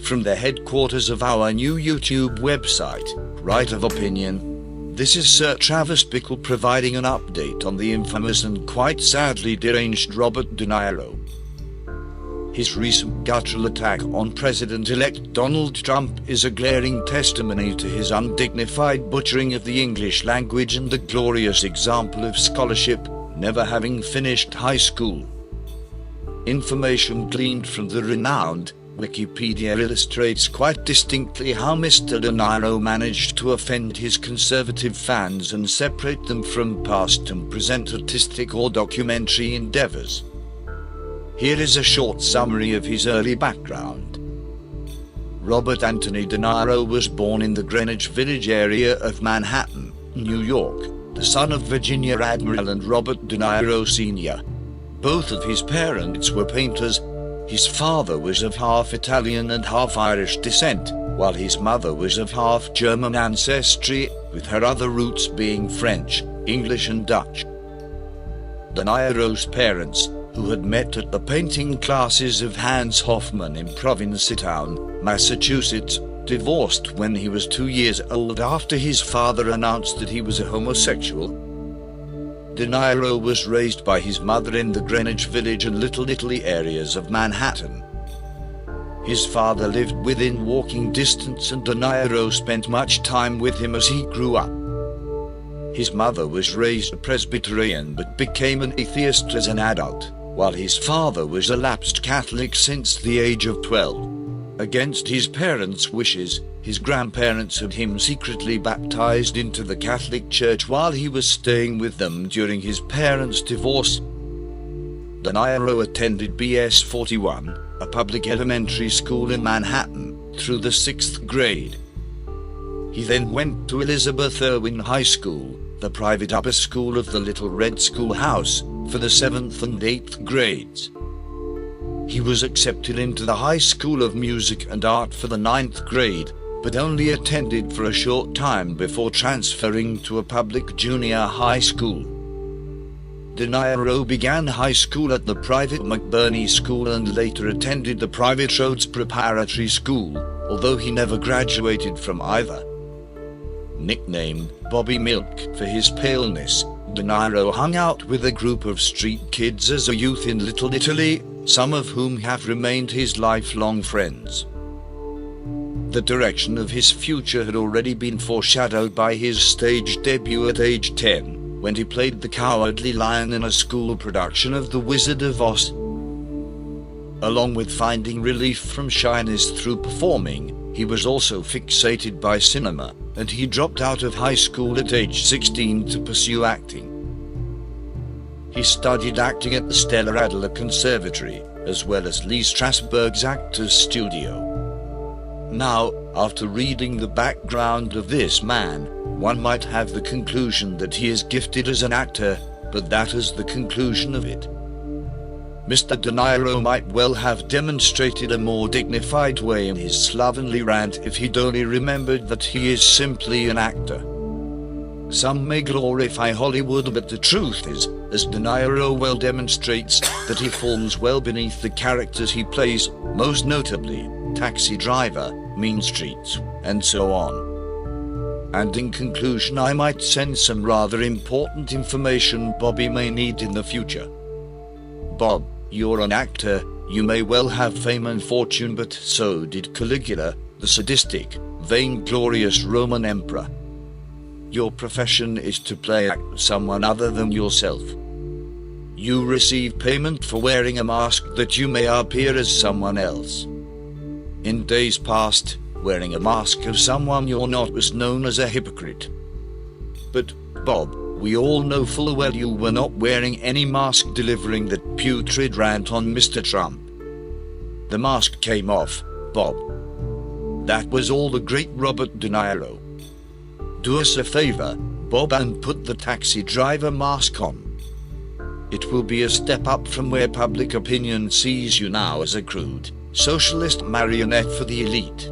From the headquarters of our new YouTube website, Right of Opinion, this is Sir Travis Bickle providing an update on the infamous and quite sadly deranged Robert De Niro. His recent guttural attack on President-elect Donald Trump is a glaring testimony to his undignified butchering of the English language and a glorious example of scholarship, never having finished high school. Information gleaned from the renowned Wikipedia illustrates quite distinctly how Mr. De Niro managed to offend his conservative fans and separate them from past and present artistic or documentary endeavors. Here is a short summary of his early background. Robert Anthony De Niro was born in the Greenwich Village area of Manhattan, New York, the son of Virginia Admiral and Robert De Niro Sr. Both of his parents were painters. His father was of half Italian and half Irish descent, while his mother was of half German ancestry, with her other roots being French, English and Dutch. De Niro's parents, who had met at the painting classes of Hans Hofmann in Provincetown, Massachusetts, divorced when he was 2 years old after his father announced that he was a homosexual. De Niro was raised by his mother in the Greenwich Village and Little Italy areas of Manhattan. His father lived within walking distance and De Niro spent much time with him as he grew up. His mother was raised a Presbyterian but became an atheist as an adult, while his father was a lapsed Catholic since the age of 12. Against his parents' wishes, his grandparents had him secretly baptized into the Catholic Church while he was staying with them during his parents' divorce. De Niro attended BS 41, a public elementary school in Manhattan, through the 6th grade. He then went to Elizabeth Irwin High School, the private upper school of the Little Red Schoolhouse, for the 7th and 8th grades. He was accepted into the High School of Music and Art for the 9th grade, but only attended for a short time before transferring to a public junior high school. De Niro began high school at the private McBurney School and later attended the private Rhodes Preparatory School, although he never graduated from either. Nicknamed Bobby Milk for his paleness, De Niro hung out with a group of street kids as a youth in Little Italy, some of whom have remained his lifelong friends. The direction of his future had already been foreshadowed by his stage debut at age 10, when he played the Cowardly Lion in a school production of The Wizard of Oz. Along with finding relief from shyness through performing, he was also fixated by cinema, and he dropped out of high school at age 16 to pursue acting. He studied acting at the Stella Adler Conservatory, as well as Lee Strasberg's Actors Studio. Now, after reading the background of this man, one might have the conclusion that he is gifted as an actor, but that is the conclusion of it. Mr. De Niro might well have demonstrated a more dignified way in his slovenly rant if he'd only remembered that he is simply an actor. Some may glorify Hollywood, but the truth is, as De Niro well demonstrates, that he falls well beneath the characters he plays, most notably Taxi Driver, Mean Streets, and so on. And in conclusion, I might send some rather important information Bobby may need in the future. Bob, you're an actor, you may well have fame and fortune, but so did Caligula, the sadistic, vainglorious Roman emperor. Your profession is to play someone other than yourself. You receive payment for wearing a mask that you may appear as someone else. In days past, wearing a mask of someone you're not was known as a hypocrite. But, Bob, we all know full well you were not wearing any mask delivering that putrid rant on Mr. Trump. The mask came off, Bob. That was all the great Robert De Niro. Do us a favor, Bob, and put the Taxi Driver mask on. It will be a step up from where public opinion sees you now as a crude, socialist marionette for the elite.